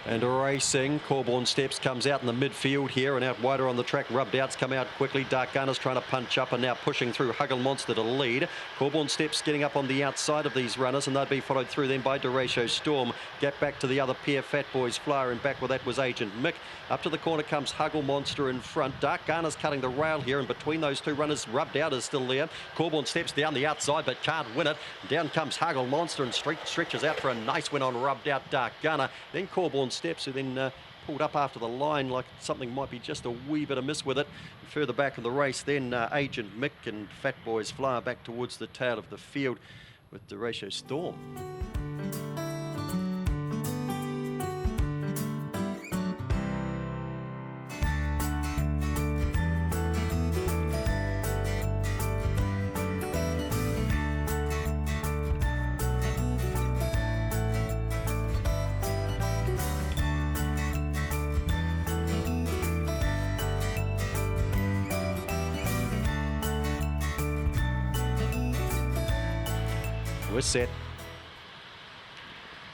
And racing, Corborn Steps comes out in the midfield here and out wider on the track. Rubbed Out's come out quickly. Dark Gunner's trying to punch up and now pushing through Huggle Monster to lead. Corborn Steps getting up on the outside of these runners, and they'll be followed through then by Duratio Storm. Gap back to the other pair, Fat Boys Flyer, and back with that was Agent Mick. Up to the corner comes Huggle Monster in front. Dark Gunner's cutting the rail here, and between those two runners, Rubbed Out is still there. Corborn Steps down the outside but can't win it. Down comes Huggle Monster and stretches out for a nice win on Rubbed Out Dark Gunner. Then Corborn Steps, who then pulled up after the line like something might be just a wee bit amiss with it. And further back in the race then Agent Mick and Fat Boys Flyer back towards the tail of the field with Duratio Storm. We're set.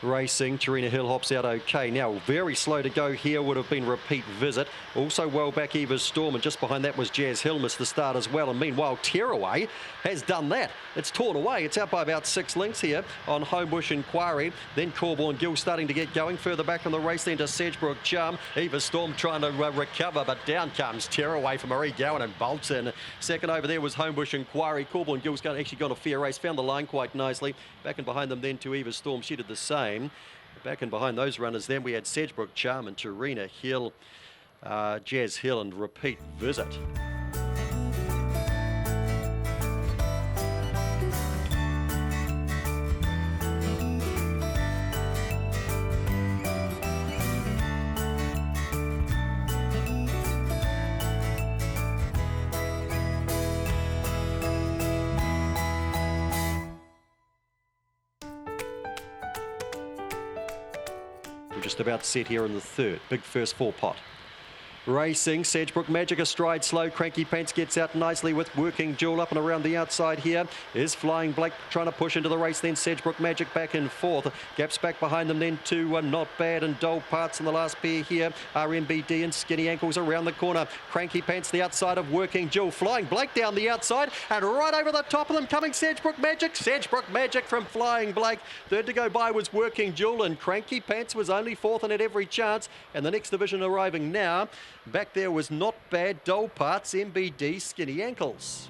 Racing, Tarina Hill hops out okay. Now very slow to go here would have been Repeat Visit. Also well back Eva's Storm, and just behind that was Jazz Hill, missed the start as well. And meanwhile Tearaway has done that. It's torn away. It's out by about 6 lengths here on Homebush Inquiry. Then Corborn Gill starting to get going. Further back in the race then to Sedgebrook Charm. Eva's Storm trying to recover, but down comes Tearaway for Marie Gowan and bolts in. Second over there was Homebush Inquiry. Corborn Gill's actually gone a fair race, found the line quite nicely. Back and behind them then to Eva's Storm. She did the same. Back and behind those runners then we had Sedgebrook Charm and Tarina Hill, Jazz Hill and Repeat Visit. We're just about set here in the third. Big first 4 pot. Racing, Sedgebrook Magic astride slow. Cranky Pants gets out nicely with Working Jewel up and around the outside here. Is Flying Blake trying to push into the race. Then Sedgebrook Magic back in fourth. Gaps back behind them then to Not Bad and Dull Parts in the last pair here. RMBD and Skinny Ankles around the corner. Cranky Pants the outside of Working Jewel. Flying Blake down the outside and right over the top of them coming Sedgebrook Magic. Sedgebrook Magic from Flying Blake. Third to go by was Working Jewel, and Cranky Pants was only fourth and had every chance. And the next division arriving now. Back there was Not Bad, Dull Parts, MBD, Skinny Ankles.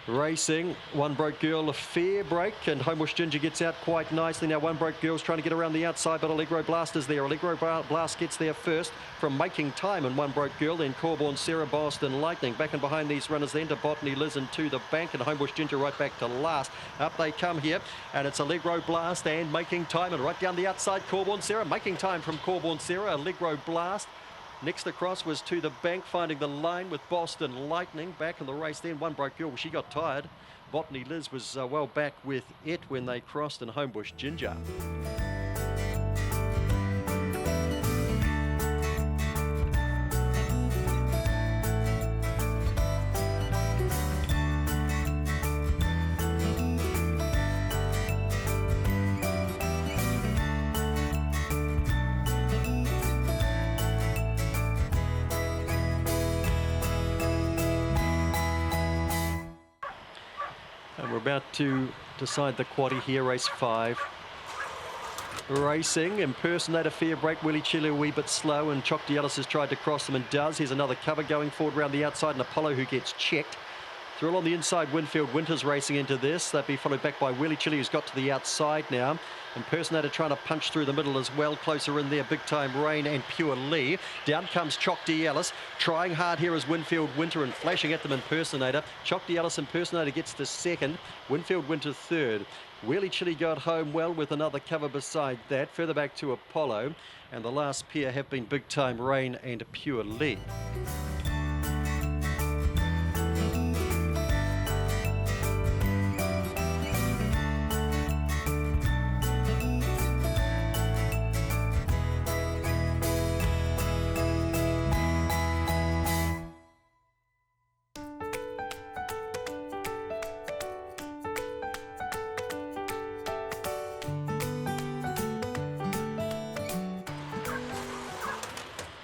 Racing, One Broke Girl a fair break, and Homebush Ginger gets out quite nicely. Now One Broke Girl's trying to get around the outside, but Allegro Blast is there. Allegro Blast gets there first from Making Time and One Broke Girl, then Corborn Sarah, Boston Lightning. Back and behind these runners then to Botany Liz and to the bank, and Homebush Ginger right back to last. Up they come here, and it's Allegro Blast and Making Time, and right down the outside Corborn Sarah. Making Time from Corborn Sarah, Allegro Blast. Next across was To the Bank, finding the line with Boston Lightning. Back in the race then, One Broke Girl, she got tired. Botany Liz was well back with it when they crossed, and Homebush Ginger. And we're about to decide the quaddie here, race 5. Racing, Impersonator fair break, Willie Chile a wee bit slow, and Choc Dialis has tried to cross them and does. Here's another cover going forward around the outside, and Apollo who gets checked. Through along the inside, Winfield Winters racing into this. They'll be followed back by Wheelie Chili, who's got to the outside now. Impersonator trying to punch through the middle as well. Closer in there, Big Time Rain and Pure Lee. Down comes Choc D. Ellis. Trying hard here is Winfield Winter and flashing at them Impersonator. Choc D. Ellis Impersonator gets to second. Winfield Winter third. Wheelie Chili got home well with another cover beside that. Further back to Apollo. And the last pair have been Big Time Rain and Pure Lee.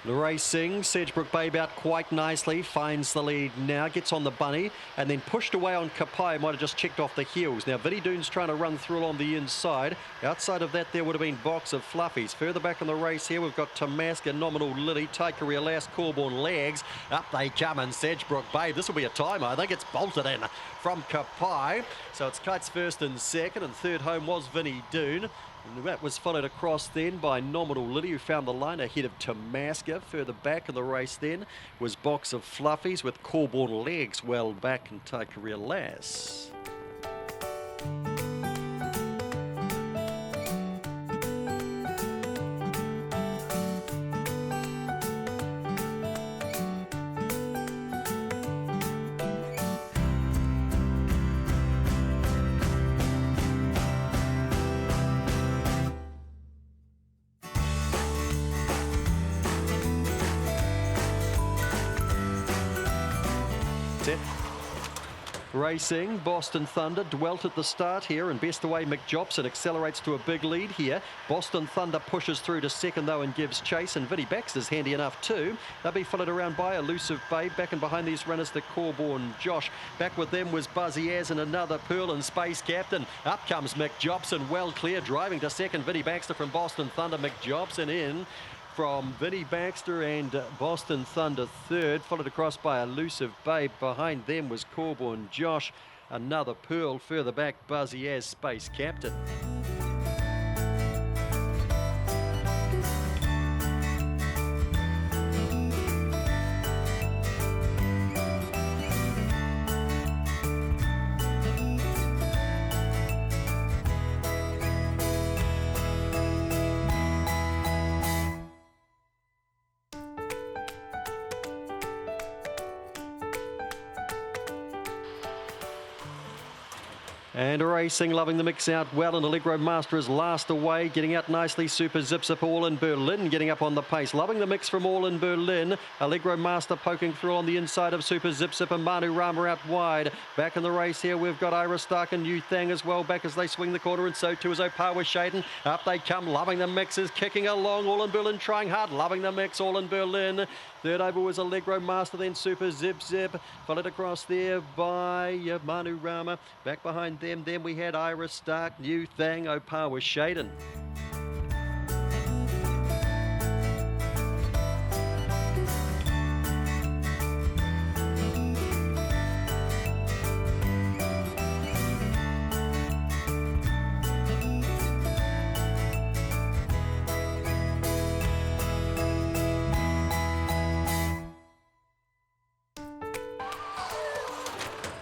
The racing, Sedgebrook Babe out quite nicely, finds the lead now, gets on the bunny, and then pushed away on Kapai, might have just checked off the heels. Now, Vinnie Doon's trying to run through along the inside. Outside of that, there would have been Box of Fluffies. Further back in the race here, we've got Tamaska, Nominal Lily, Taikaria Lass, Corborn Legs. Up they come, and Sedgebrook Babe. This will be a time, I think. It's bolted in from Kapai. So it's Kites first and second, and third home was Vinnie Doon. And that was followed across then by Nominal Lily, who found the line ahead of Tamaska. Further back in the race then was Box of Fluffies with Corborn Legs well back and Taikaria Lass. Racing, Boston Thunder dwelt at the start here, and best away Mick Jobson accelerates to a big lead here. Boston Thunder pushes through to second though and gives chase, and Vinnie Baxter's handy enough too. They'll be followed around by Elusive Babe. Back and behind these runners, the Corborn Josh. Back with them was Buzzy Az and another Pearl and Space Captain. Up comes Mick Jobson, well clear, driving to second. Vinnie Baxter from Boston Thunder, Mick Jobson in from Vinnie Baxter and Boston Thunder third, followed across by Elusive Babe. Behind them was Corborn Josh, another Pearl. Further back, Buzzy Az, Space Captain. And racing, loving the mix out well, and Allegro Master is last away, getting out nicely. Super Zip Zip, All in Berlin, getting up on the pace. Loving the mix from All in Berlin. Allegro Master poking through on the inside of Super Zip Zip, and Manu Rama out wide. Back in the race here, we've got Ira Stark and Yu Thang as well back as they swing the corner, and so too is Opawa Shaden. Up they come, loving the mix, is kicking along. All in Berlin trying hard, loving the mix, All in Berlin. Third over was Allegro Master, then Super Zip Zip, followed across there by Manu Rama. Back behind them, then we had Ira Stark, New Thang, Opawa Shaden.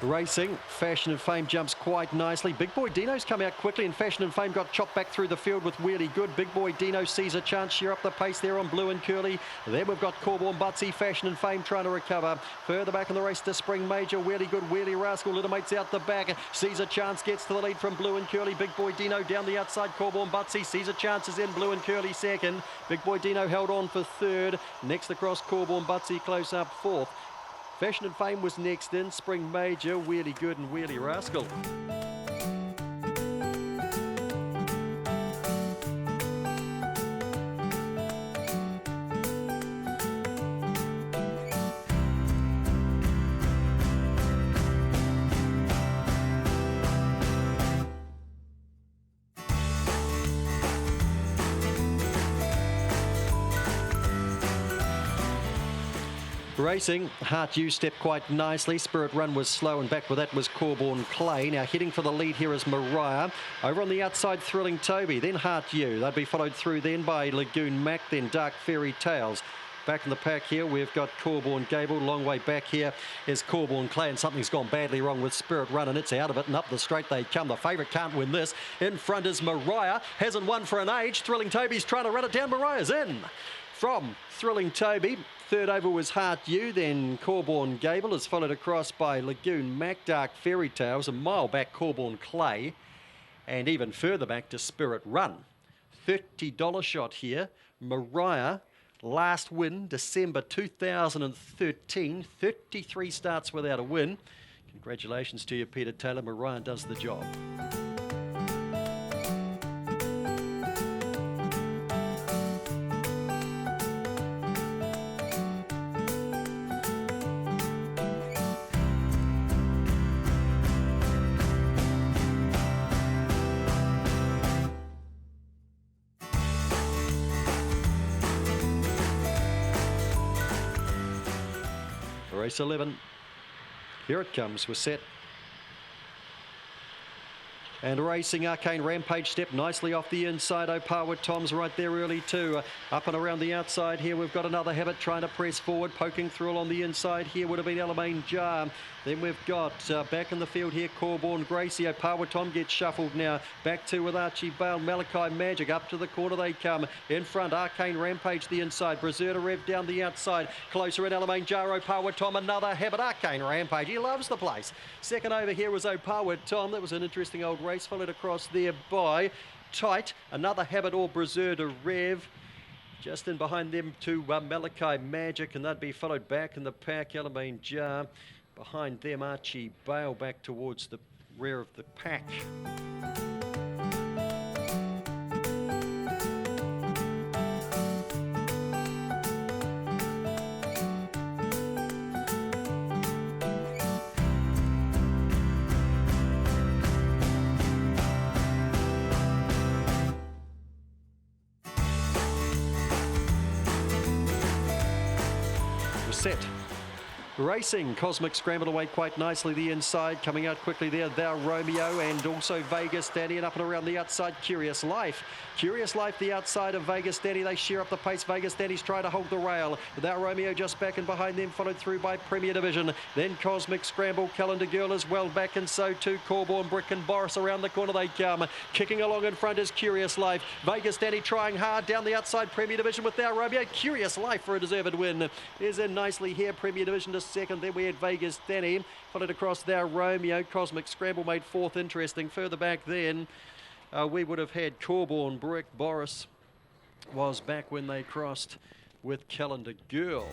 Racing, Fashion and Fame jumps quite nicely. Big Boy Dino's come out quickly, and Fashion and Fame got chopped back through the field with Really Good. Big Boy Dino sees a chance, sheer up the pace there on Blue and Curly. Then we've got Corborn Butsy, Fashion and Fame trying to recover. Further back in the race to Spring Major, Really Good, Wheelie Rascal, Little Mates out the back. Sees a chance, gets to the lead from Blue and Curly. Big Boy Dino down the outside, Corborn Butsy sees a chance, is in Blue and Curly second. Big Boy Dino held on for third. Next across, Corborn Butsy close up fourth. Fashion and Fame was next in, Spring Major, Wheelie Good and Wheelie Rascal. Racing, Heart U stepped quite nicely. Spirit Run was slow, and back with that was Corborn Clay. Now heading for the lead here is Mariah. Over on the outside, Thrilling Toby, then Heart U. They'd be followed through then by Lagoon Mac, then Dark Fairy Tales. Back in the pack here, we've got Corborn Gable. Long way back here is Corborn Clay, and something's gone badly wrong with Spirit Run, and it's out of it, and up the straight they come. The favourite can't win this. In front is Mariah. Hasn't won for an age. Thrilling Toby's trying to run it down. Mariah's in. From Thrilling Toby, third over was Heart U, then Corborn Gable is followed across by Lagoon Mac, Dark Fairy Tales, a mile back Corborn Clay, and even further back to Spirit Run. $30 shot here. Mariah, last win, December 2013, 33 starts without a win. Congratulations to you, Peter Taylor. Mariah does the job. Race 11, here it comes, we're set. And racing, Arcane Rampage stepped nicely off the inside. Opawa Tom's right there early too. Up and around the outside here, we've got another Habit trying to press forward. Poking through along the inside here would have been Alamein Jar. Then we've got back in the field here, Corborn Gracie. Opawa Tom gets shuffled now. Back two with Archie Bale. Malachi Magic up to the corner they come. In front, Arcane Rampage the inside. Brazerta Rev down the outside. Closer in Alamein Jar. Opawa Tom, another Habit. Arcane Rampage, he loves the place. Second over here was Opawa Tom. That was an interesting old race. Followed across there by Tight, another Habit or Brazerta Rev. Just in behind them to Malachi Magic, and they'd be followed back in the pack, Alamein Jar. Behind them, Archie Bale back towards the rear of the pack. Set. Racing, Cosmic scrambled away quite nicely the inside, coming out quickly there, Thou Romeo, and also Vegas Danny, and up and around the outside, Curious Life. Curious Life, the outside of Vegas Danny, they share up the pace. Vegas Danny's trying to hold the rail. Thou Romeo just back and behind them, followed through by Premier Division. Then Cosmic Scramble, Calendar Girl is well back, and so too Corborn, Brick and Boris. Around the corner they come. Kicking along in front is Curious Life. Vegas Danny trying hard down the outside, Premier Division with Thou Romeo. Curious Life for a deserved win. Is in nicely here, Premier Division to second. Then we had Vegas Danny, followed across Thou Romeo. Cosmic Scramble made fourth. Interesting. Further back then, we would have had Corborn, Brick, Boris was back when they crossed with Calendar Girl.